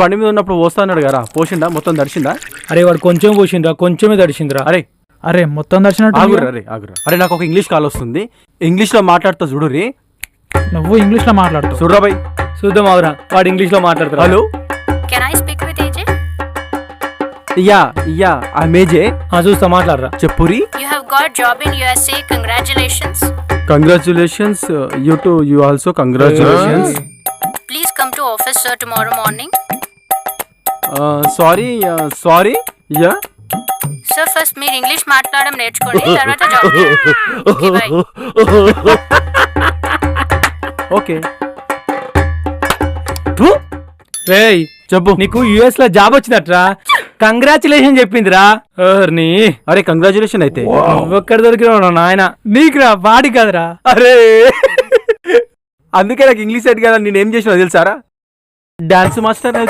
బండి మీద ఉన్నప్పుడు పోస్తా అన్నాడు కదా, పోసిండా మొత్తం దర్శిందా? అరే వాడు కొంచెం పోసిండ్రా, కొంచెమే దడిచిందిరా. అరే అరే మొత్తం దర్శనం ఆగురా, అరే నాకు ఒక ఇంగ్లీష్ కాల్ వస్తుంది, ఇంగ్లీష్ లో మాట్లాడుతా చూడురి. నువ్వు ఇంగ్లీష్ లో మాట్లాడుతావు. చూడరా బై. చూద్దాం ఆగురా, వాడు ఇంగ్లీష్ లో మాట్లాడతారు. Hello, Can I speak with AJ? Yeah ఆ మేజే. చూస్తా, మాట్లాడరా. చెప్పురి. You have got job in USA. Congratulations. Congratulations. You also congratulations. Please come to office, sir, tomorrow morning. Sorry yeah. Sir, first మీరు English మాట్లాడడం నేర్చుకోండి, తర్వాత job. Okay, bye. Okay రేయ్ చెప్పు. నీకు యుఎస్ లో జాబ్ వచ్చినట్రా, కంగ్రాచులేషన్ చెప్పిందిరా. నీ అరే కంగ్రాచులేషన్ అయితే. ఒక్కడ దొరికిన నాయన నీకురా, వాడి కదరా. అరే అందుకే నాకు ఇంగ్లీష్ సెట్ కదా, నేనేం చేసినా తెలుసారా? Dance master